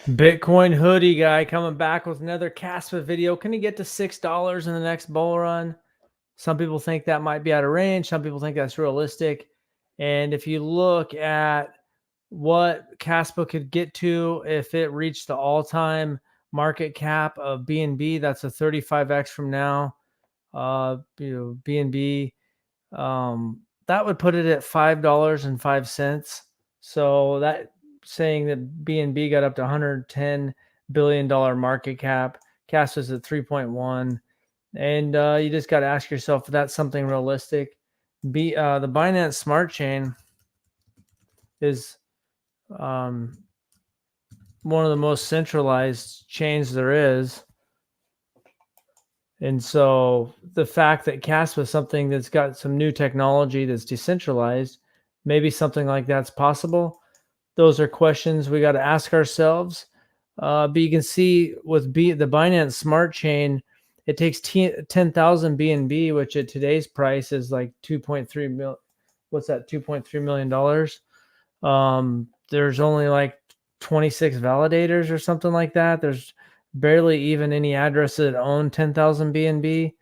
Bitcoin hoodie guy coming back with another Caspa video. Can he get to $6 in the next bull run? Some people think that might be out of range. Some people think that's realistic. And if you look at what Caspa could get to if it reached the all-time market cap of BNB, that's a 35x from now. BNB, that would put it at $5.05. So that saying that BNB got up to $110 billion market cap. Cas was at 3.1. And you just got to ask yourself if that's something realistic. The Binance Smart Chain is one of the most centralized chains there is. And so the fact that Caspa is something that's got some new technology that's decentralized, maybe something like that's possible. Those are questions we got to ask ourselves. But you can see with the Binance Smart Chain, it takes 10,000 BNB, which at today's price is like 2.3 mil. What's that? $2.3 million. There's only like 26 validators or something like that. There's barely even any addresses that own 10,000 BNB.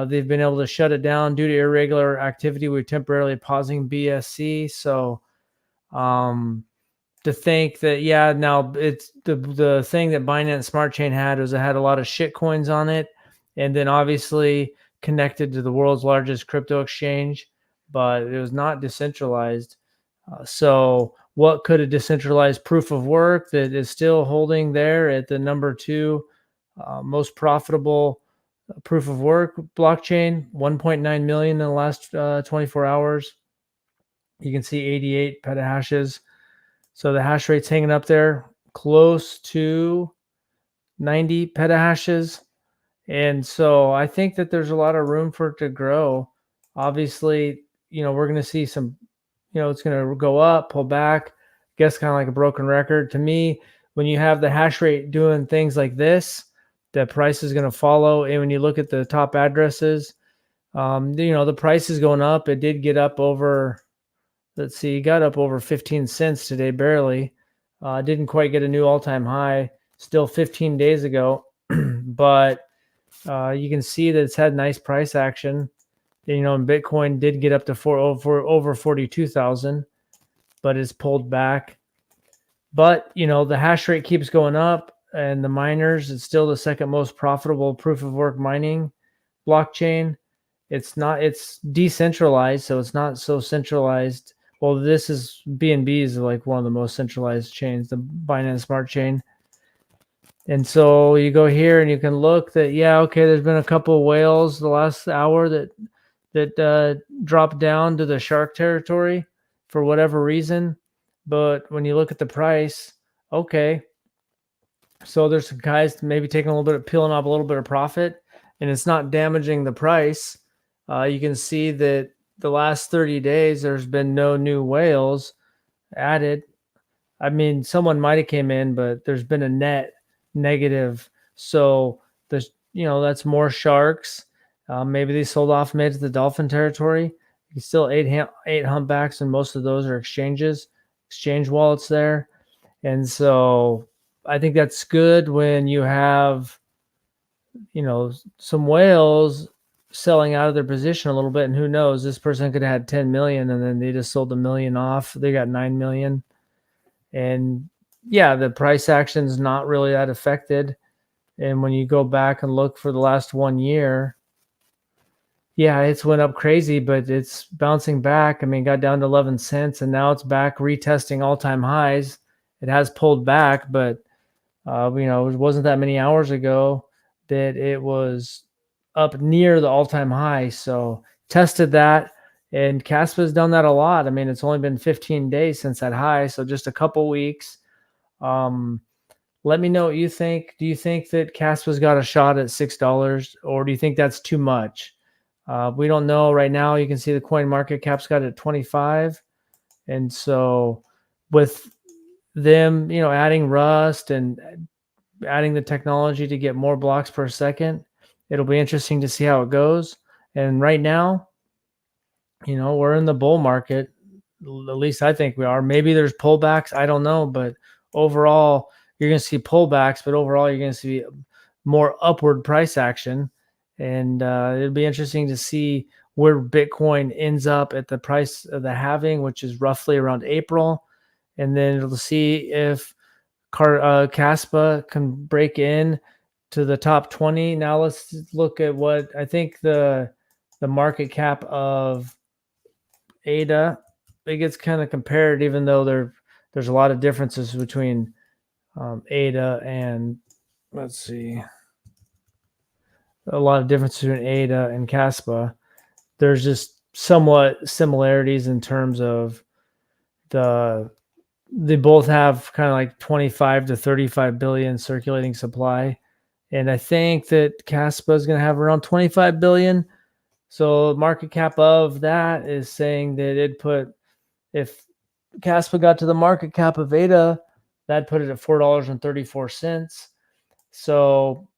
They've been able to shut it down due to irregular activity. We're temporarily pausing BSC. So to think that, yeah, now it's the thing that Binance Smart Chain had was it had a lot of shit coins on it, and then obviously connected to the world's largest crypto exchange, but it was not decentralized. So what could a decentralized proof of work that is still holding there at the number 2 most profitable proof of work blockchain, 1.9 million in the last 24 hours. You can see 88 petahashes. So the hash rate's hanging up there close to 90 petahashes. And so I think that there's a lot of room for it to grow. Obviously, we're going to see some, it's going to go up, pull back, I guess kind of like a broken record. To me, when you have the hash rate doing things like this, the price is going to follow. And when you look at the top addresses, the price is going up. It did get up over, let's see, got up over 15 cents today, barely. Didn't quite get a new all-time high, still 15 days ago. But you can see that it's had nice price action. And Bitcoin did get up to over 42,000, but it's pulled back. But, the hash rate keeps going up, and the miners, it's still the second most profitable proof of work mining blockchain. It's decentralized, so it's not so centralized. Well, this is BNB is like one of the most centralized chains, the Binance Smart Chain. And so you go here and you can look that, yeah, okay, there's been a couple of whales the last hour that dropped down to the shark territory for whatever reason. But when you look at the price, okay, so there's some guys maybe taking a little bit of peeling off a little bit of profit, and it's not damaging the price. You can see that the last 30 days, there's been no new whales added. I mean, someone might have came in, but there's been a net negative. So there's, that's more sharks. Maybe they sold off, made it to the dolphin territory. You can still eight humpbacks, and most of those are exchange wallets there. And so I think that's good when you have, some whales selling out of their position a little bit. And who knows, this person could have had 10 million and then they just sold $1 million off. They got 9 million. And yeah, the price action is not really that affected. And when you go back and look for the last 1 year, yeah, it's went up crazy, but it's bouncing back. I mean, got down to 11 cents and now it's back retesting all-time highs. It has pulled back, but it wasn't that many hours ago that it was up near the all-time high. So tested that, and Caspa has done that a lot. I mean, it's only been 15 days since that high, so just a couple weeks. Let me know what you think. Do you think that Caspa's got a shot at $6, or do you think that's too much? We don't know right now. You can see the coin market cap's got it at 25. And so with them, adding Rust and adding the technology to get more blocks per second, it'll be interesting to see how it goes. And right now, we're in the bull market. At least I think we are. Maybe there's pullbacks. I don't know. But overall, you're going to see pullbacks, but overall you're going to see more upward price action. And it'll be interesting to see where Bitcoin ends up at the price of the halving, which is roughly around April. And then it'll see if Caspa can break in to the top 20. Now let's look at what I think the market cap of ADA. It gets kind of compared, even though there's a lot of differences between ADA and, let's see, a lot of differences between ADA and Caspa. There's just somewhat similarities in terms of they both have kind of like 25 to 35 billion circulating supply. And I think that Caspa is going to have around 25 billion. So market cap of that is saying that if Caspa got to the market cap of ADA, that'd put it at $4.34. So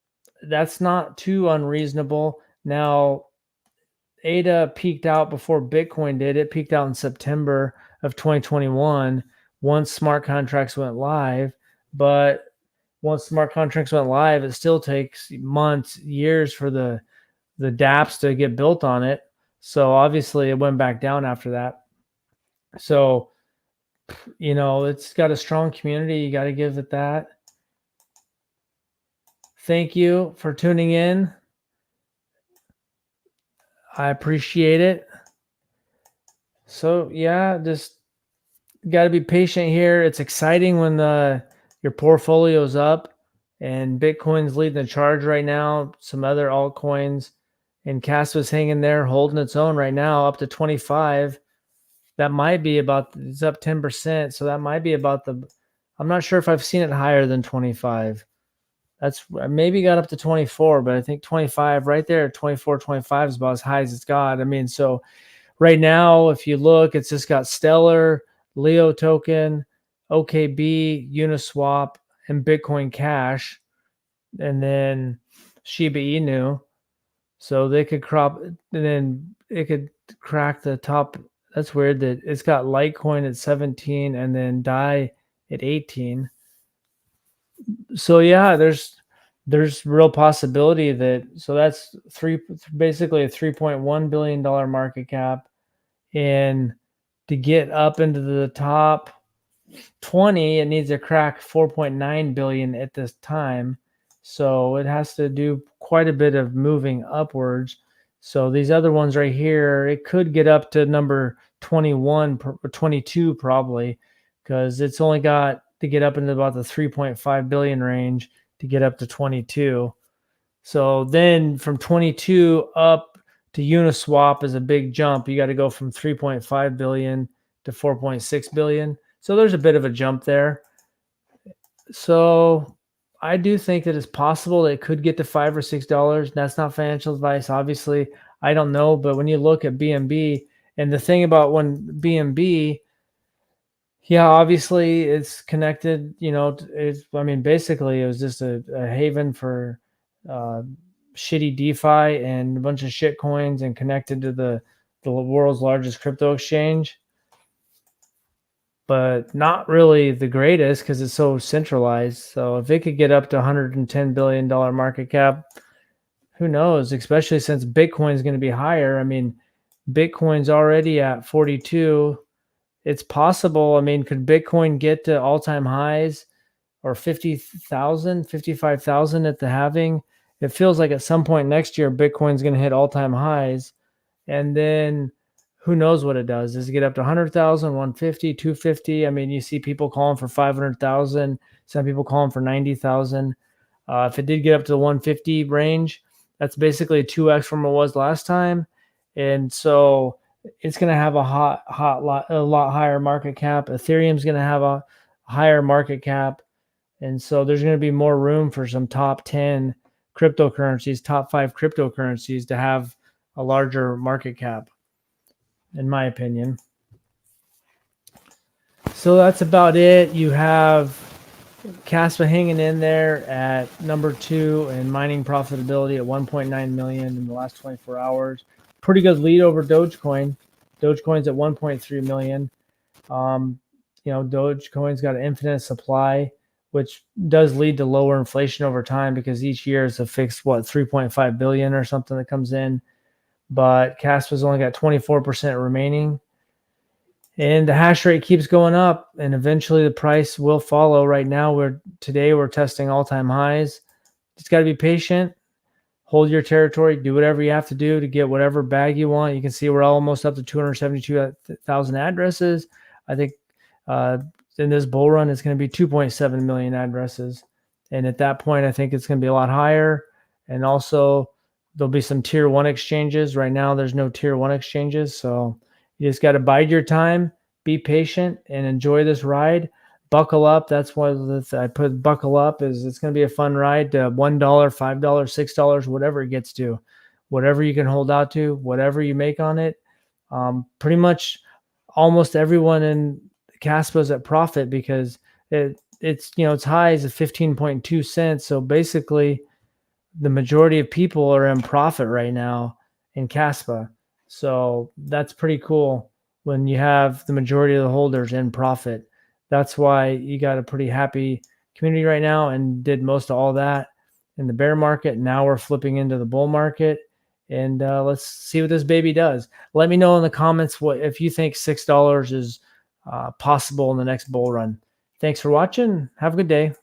that's not too unreasonable. Now, ADA peaked out before Bitcoin did. It peaked out in September of 2021 once smart contracts went live. But once smart contracts went live, it still takes months, years for the dApps to get built on it. So obviously it went back down after that. So, it's got a strong community. You got to give it that. Thank you for tuning in. I appreciate it. So yeah, just got to be patient here. It's exciting when your portfolio's up and Bitcoin's leading the charge right now. Some other altcoins, and Caspa's hanging there, holding its own right now, up to 25. That might be it's up 10%. So that might be I'm not sure if I've seen it higher than 25. That's maybe got up to 24, but I think 25 right there, 24, 25 is about as high as it's got. I mean, so right now, if you look, it's just got Stellar, Leo token, OKB, Uniswap, and Bitcoin Cash, and then Shiba Inu. So they could and then it could crack the top. That's weird that it's got Litecoin at 17 and then DAI at 18. So yeah, there's real possibility so that's basically a $3.1 billion market cap. And to get up into the top 20, it needs to crack 4.9 billion at this time. So it has to do quite a bit of moving upwards. So these other ones right here, it could get up to number 21 or 22 probably, because it's only got to get up into about the 3.5 billion range to get up to 22. So then from 22 up to Uniswap is a big jump. You got to go from 3.5 billion to 4.6 billion. So there's a bit of a jump there. So I do think that it's possible that it could get to $5 or $6. That's not financial advice, obviously. I don't know, but when you look at BNB, and the thing about when BNB, yeah, obviously it's connected. Basically it was just a haven for shitty DeFi and a bunch of shit coins, and connected to the world's largest crypto exchange, but not really the greatest because it's so centralized. So if it could get up to $110 billion market cap, who knows, especially since Bitcoin is going to be higher. I mean, Bitcoin's already at 42. It's possible. I mean, could Bitcoin get to all-time highs or 50,000, 55,000 at the halving? It feels like at some point next year, Bitcoin's going to hit all-time highs. And then who knows what it does? Does it get up to 100,000, 150, 250? I mean, you see people calling for 500,000. Some people calling for 90,000. If it did get up to the 150 range, that's basically 2x from what it was last time. And so it's going to have a lot higher market cap. Ethereum's going to have a higher market cap. And so there's going to be more room for some top 10 cryptocurrencies, top 5 cryptocurrencies to have a larger market cap, in my opinion. So that's about it. You have Kaspa hanging in there at number 2 in mining profitability at 1.9 million in the last 24 hours. Pretty good lead over Dogecoin. Dogecoin's at 1.3 million. Dogecoin's got an infinite supply, which does lead to lower inflation over time because each year is a fixed, what, 3.5 billion or something that comes in. But Caspa's only got 24% remaining. And the hash rate keeps going up, and eventually the price will follow. Right now, today we're testing all-time highs. Just got to be patient, hold your territory, do whatever you have to do to get whatever bag you want. You can see we're almost up to 272,000 addresses. I think in this bull run, it's going to be 2.7 million addresses. And at that point, I think it's going to be a lot higher. And also, there'll be some tier one exchanges. Right now, there's no tier one exchanges. So you just got to bide your time, be patient, and enjoy this ride. Buckle up. That's why I put buckle up. Is it's going to be a fun ride to $1, $5, $6, whatever it gets to, whatever you can hold out to, whatever you make on it. Pretty much almost everyone in Caspa is at profit because its high is at 15.2 cents. So basically, the majority of people are in profit right now in Caspa. So that's pretty cool when you have the majority of the holders in profit. That's why you got a pretty happy community right now and did most of all that in the bear market. Now we're flipping into the bull market, and let's see what this baby does. Let me know in the comments what if you think $6 is possible in the next bull run. Thanks for watching. Have a good day.